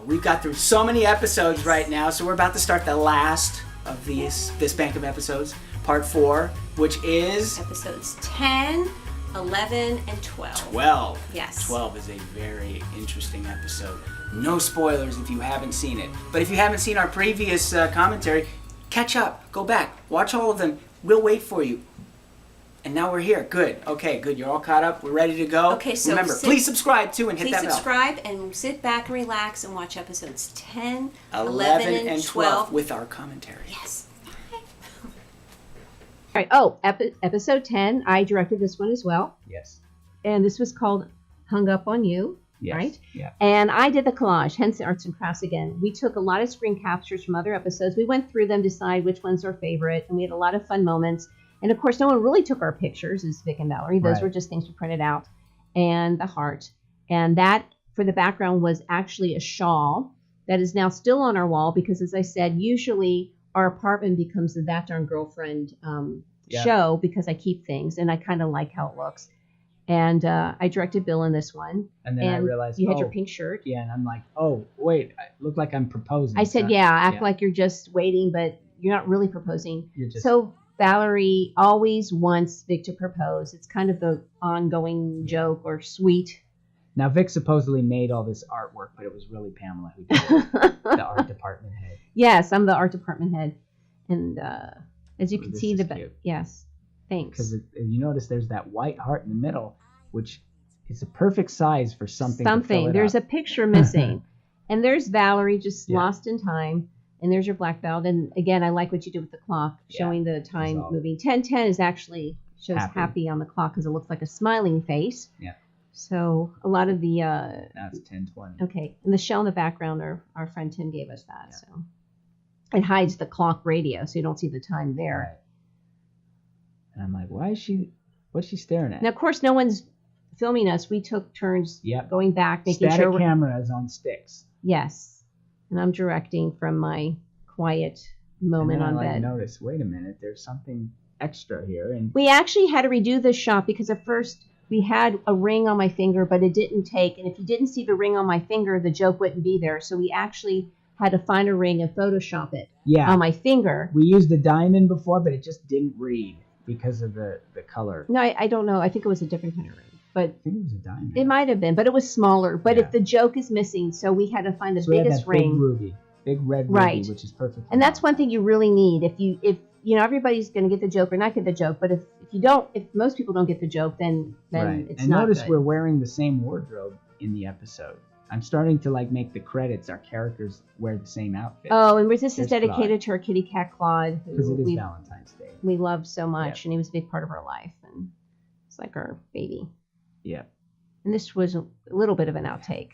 we've got through so many episodes right now, so we're about to start the last of this bank of episodes, part 4, which is episodes 10, 11, and 12. 12. Yes. 12 is a very interesting episode. No spoilers if you haven't seen it. But if you haven't seen our previous commentary, catch up. Go back. Watch all of them. We'll wait for you. And now we're here. Good. Okay, good. You're all caught up. We're ready to go. Okay, so remember, please subscribe too and hit that bell. Please subscribe and sit back and relax and watch episodes 10, 11, and 12 with our commentary. Yes. All right. Oh, episode 10. I directed this one as well. Yes. And this was called Hung Up on You. Yes. Right? Yeah. And I did the collage, hence the arts and crafts again. We took a lot of screen captures from other episodes. We went through them, decide which one's our favorite, and we had a lot of fun moments. And of course, no one really took our pictures, as Vic and Valerie. Those were just things we printed out. And the heart. And that, for the background, was actually a shawl that is now still on our wall because, as I said, usually our apartment becomes the That Darn Girlfriend show because I keep things, and I kind of like how it looks. And I directed Bill in this one. And then I realized, you had your pink shirt. Yeah, and I'm like, oh, wait, I look like I'm proposing. I said, act like you're just waiting, but you're not really proposing. You're just... So Valerie always wants Vic to propose. It's kind of the ongoing joke or sweet. Now, Vic supposedly made all this artwork, but it was really Pamela who did it, the art department head. Yes, I'm the art department head. And as you can see, yes, thanks. Because you notice there's that white heart in the middle, which is a perfect size for something. There's a picture missing. And there's Valerie just lost in time. And there's your black belt. And again, I like what you did with the clock, showing the time moving. 10:10 is actually shows happy on the clock because it looks like a smiling face. Yeah. So a lot of the... That's 10:20. Okay. And the shell in the background, our friend Tim gave us that. Yeah. So it hides the clock radio, so you don't see the time there. Right. And I'm like, what's she staring at? Now, of course, no one's filming us. We took turns going back, making sure... Static cameras on sticks. Yes. And I'm directing from my quiet moment on bed. I noticed, wait a minute, there's something extra here. And we actually had to redo this shot because at first we had a ring on my finger, but it didn't take. And if you didn't see the ring on my finger, the joke wouldn't be there. So we actually had to find a ring and Photoshop it on my finger. We used a diamond before, but it just didn't read because of the color. No, I don't know. I think it was a different kind of ring. But I think it was a diamond. It might have been, but it was smaller. But if the joke is missing, so we had to find the biggest ring. Big red ruby, which is perfect. And that's one thing you really need. If you know everybody's going to get the joke or not get the joke, but if most people don't get the joke, then it's and not notice good. We're wearing the same wardrobe in the episode. I'm starting to make the credits. Our characters wear the same outfit. Oh, and this is dedicated to our kitty cat Claude, because it is Valentine's Day. We love so much, and he was a big part of our life, and it's like our baby. Yeah. And this was a little bit of an outtake.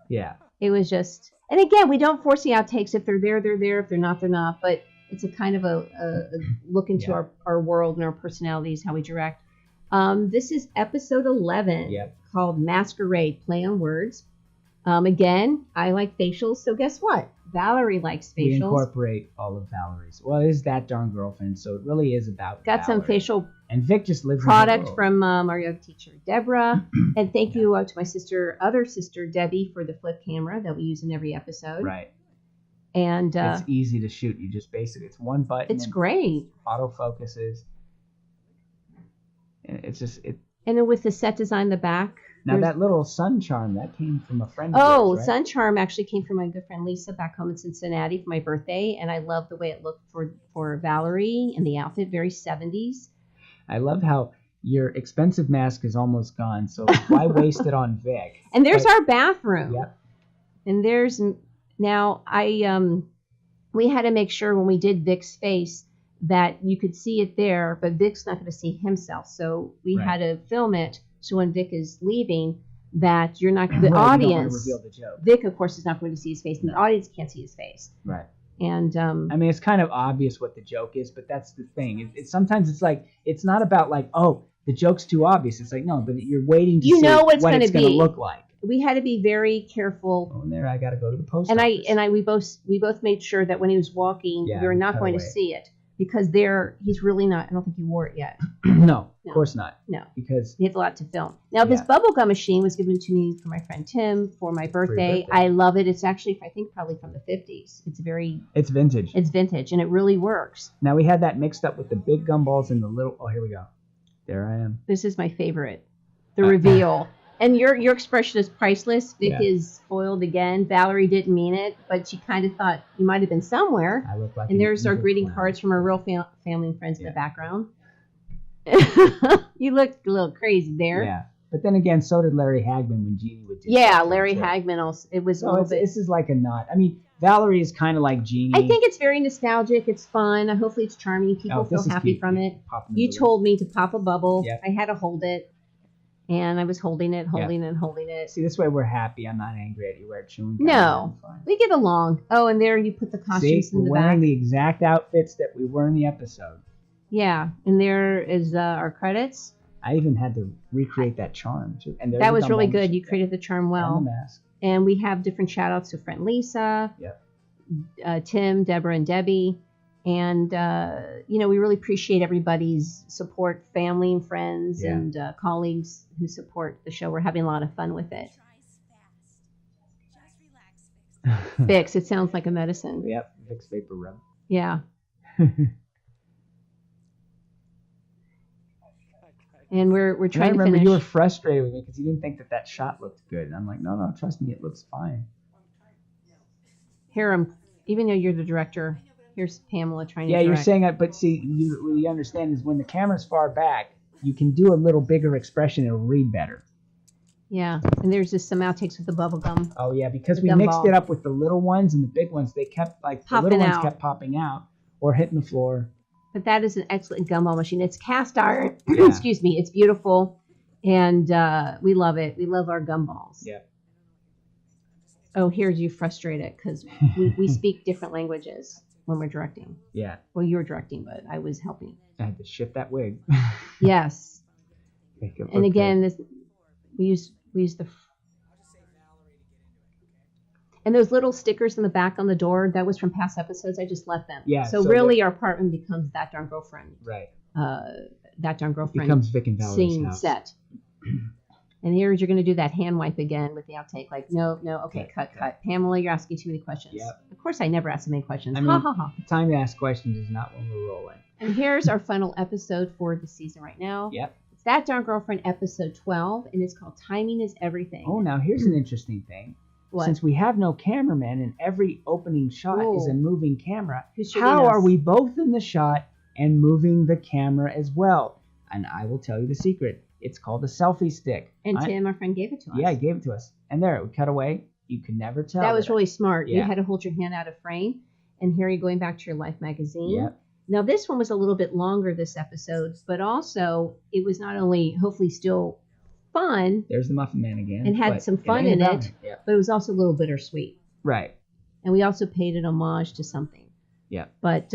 Yeah. It was just, and again, we don't force the outtakes. If they're there, they're there. If they're not, they're not. But it's a kind of a look into our world and our personalities, how we direct. This is episode 11 called Masquerade, play on words. Again, I like facials, so guess what? Valerie likes facials. We incorporate all of Valerie's. Well, it is That Darn Girlfriend, so it really is about Got Valerie. some facial and Vic just lives product from our yoga teacher, Deborah. And thank you to my other sister, Debbie, for the flip camera that we use in every episode. Right. And it's easy to shoot. You just it's one button. It's great. Auto focuses. It's just it. And then with the set design in the back. Now that little sun charm, that came from a friend of yours, right? Sun charm actually came from my good friend Lisa back home in Cincinnati for my birthday, and I love the way it looked for Valerie and the outfit, very 70s. I love how your expensive mask is almost gone, so why waste it on Vic? And there's our bathroom. Yep. And there's now we had to make sure when we did Vic's face that you could see it there, but Vic's not going to see himself, so we had to film it. So when Vic is leaving, that you're not the audience. Reveal the joke. Vic, of course, is not going to see his face, and the audience can't see his face. Right. And I mean, it's kind of obvious what the joke is, but that's the thing. Sometimes it's like it's not about the joke's too obvious. It's like no, but you're waiting to see what it's going to look like. We had to be very careful. Oh, and there I got to go to the post office. We both made sure that when he was walking, we were not going to see it. because he's really not. I don't think you wore it yet. No, of course not. No, because he has a lot to film. Now, this bubblegum machine was given to me from my friend Tim for my birthday. I love it. It's actually, I think, probably from the 50s. It's vintage. It's vintage, and it really works. Now, we had that mixed up with the big gumballs and the little. Oh, here we go. There I am. This is my favorite. The reveal. And your expression is priceless. Vic is foiled again. Valerie didn't mean it, but she kind of thought you might have been somewhere. I look like and there's our greeting cards from our real family and friends in the background. You look a little crazy there. Yeah. But then again, so did Larry Hagman when Jeannie would do Larry Hagman also. It was a little bit. This is like a nod. I mean, Valerie is kind of like Jeannie. I think it's very nostalgic. It's fun. Hopefully it's charming. People feel happy from it. You told me to pop a bubble. Yep. I had to hold it. And I was holding it. See, this way we're happy. I'm not angry at you. We're chewing. No, we get along. Oh, and there you put the costumes in the back. We're wearing the exact outfits that we were in the episode. Yeah, and there is our credits. I even had to recreate that charm too. And that was really good. You created the charm well. And the mask. And we have different shout outs to friend Lisa, Tim, Deborah, and Debbie. And, we really appreciate everybody's support, family and friends and colleagues who support the show. We're having a lot of fun with it. Vicks, it sounds like a medicine. Yep, Vicks Vapor Rub. Yeah. And we're trying to finish. I remember you were frustrated with me because you didn't think that shot looked good. And I'm like, no, trust me, it looks fine. Here, even though you're the director, here's Pamela trying to direct. Yeah, you're saying that, but see, what you understand is when the camera's far back, you can do a little bigger expression, it'll read better. Yeah, and there's just some outtakes with the bubble gum. Oh, yeah, because we mixed it up with the little ones and the big ones, they kept, the little ones kept popping out or hitting the floor. But that is an excellent gumball machine. It's cast iron. Excuse me. It's beautiful, and we love it. We love our gumballs. Yeah. Oh, here's you frustrated because we speak different languages when we're directing. Yeah. Well, you were directing, but I was helping. I had to shift that wig. Yes. And again, we use the. And those little stickers in the back on the door, that was from past episodes. I just left them. Yeah. So really, our apartment becomes That Darn Girlfriend. Right. That Darn Girlfriend. It becomes Vic and Valerie's house. Set. And here you're going to do that hand wipe again with the outtake. Like, no, okay, cut. Pamela, you're asking too many questions. Yep. Of course, I never ask so many questions. I mean, the time to ask questions is not when we're rolling. And here's our final episode for the season right now. Yep. It's That Darn Girlfriend episode 12, and it's called Timing is Everything. Oh, now here's an interesting thing. What? Since we have no cameraman and every opening shot is a moving camera, how are we both in the shot and moving the camera as well? And I will tell you the secret. It's called a selfie stick. And Tim, our friend, gave it to us. Yeah, he gave it to us. And there, we cut away. You could never tell. That was really smart. Yeah. You had to hold your hand out of frame. And here you're going back to your Life magazine. Yep. Now, this one was a little bit longer this episode, but also it was not only hopefully still fun. There's the Muffin Man again. And had some fun in it, but it was also a little bittersweet. Right. And we also paid an homage to something. Yeah. But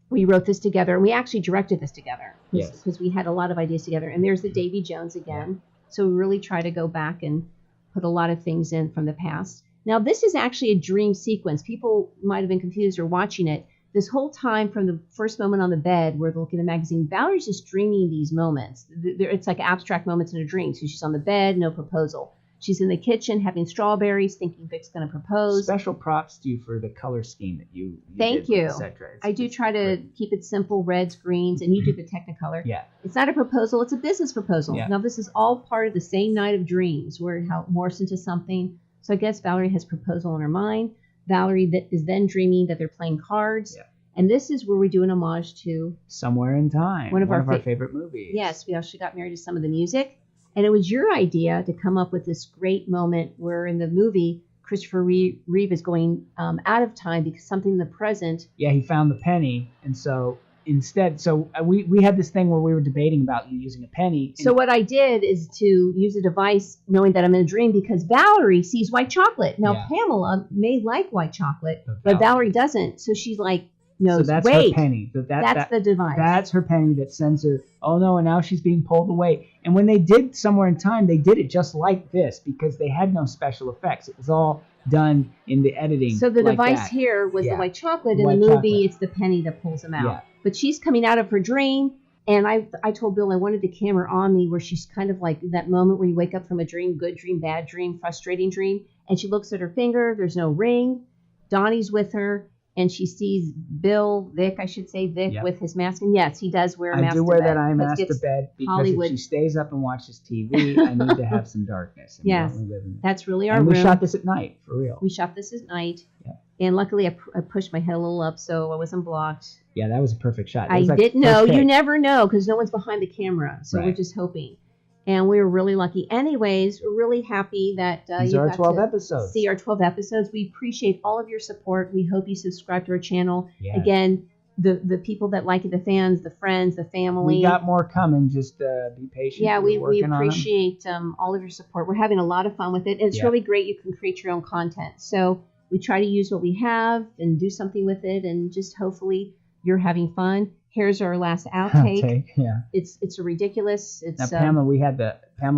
we wrote this together, and we actually directed this together. Yes. Because we had a lot of ideas together. And there's the Davy Jones again. Yeah. So we really try to go back and put a lot of things in from the past. Now, this is actually a dream sequence. People might have been confused or watching it. This whole time from the first moment on the bed where they're looking at the magazine, Valerie's just dreaming these moments. It's like abstract moments in a dream. So she's on the bed, no proposal. She's in the kitchen having strawberries, thinking Vic's going to propose. Special props to you for the color scheme that you Thank did you. With Cedra. I do try to keep it simple, reds, greens, and you do the Technicolor. Yeah. It's not a proposal, it's a business proposal. Yeah. Now, this is all part of the same night of dreams where it morphs into something. So I guess Valerie has proposal in her mind. Valerie is then dreaming that they're playing cards. Yeah. And this is where we do an homage to Somewhere in Time, one of our favorite movies. Yes, we actually got married to some of the music. And it was your idea to come up with this great moment where in the movie, Christopher Reeve is going out of time because something in the present. Yeah, he found the penny. And so instead, we had this thing where we were debating about you using a penny. So what I did is to use a device knowing that I'm in a dream because Valerie sees white chocolate. Now, Pamela may like white chocolate, but Valerie doesn't. So she's like, knows. So that's wait, her penny. that's the device. That's her penny that sends her, oh no, and now she's being pulled away. And when they did Somewhere in Time, they did it just like this because they had no special effects. It was all done in the editing. So the like device that. here was the white chocolate. In White the movie, chocolate. it's the penny that pulls him out. Yeah. But she's coming out of her dream. And I told Bill I wanted the camera on me where she's kind of like that moment where you wake up from a dream, good dream, bad dream, frustrating dream. And she looks at her finger. There's no ring. Donnie's with her. And she sees Vic, Yep. with his mask. And yes, he does wear a mask I do to wear bed. that eye mask to bed because Hollywood. if she stays up and watches TV, I need to have some darkness. And Yes, we only live in that's really our and room. we shot this at night, for real. We shot this at night. Yeah. And luckily, I pushed my head a little up so I wasn't blocked. Yeah, that was a perfect shot. That I was like didn't know. first You take. never know because no one's behind the camera. So we're Right. just hoping. And we were really lucky. Anyways, we're really happy that These you are our got 12 to episodes. see our 12 episodes. We appreciate all of your support. We hope you subscribe to our channel. Yeah. Again, the people that like it, the fans, the friends, the family. We got more coming. Just be patient. Yeah, we We're working on 'em. appreciate all of your support. We're having a lot of fun with it. And it's Yeah. really great you can create your own content. So we try to use what we have and do something with it and just hopefully you're having fun. Here's our last outtake. Yeah. It's a ridiculous. It's Now, Pamela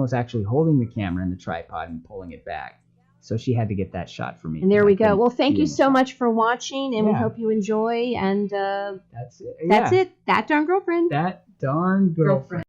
was actually holding the camera in the tripod and pulling it back. So she had to get that shot for me. and there because we I go. couldn't Well, thank be you in the so shot. much for watching, and we Yeah. hope you enjoy. And That's it. that's Yeah. it. That darn girlfriend. That darn girlfriend.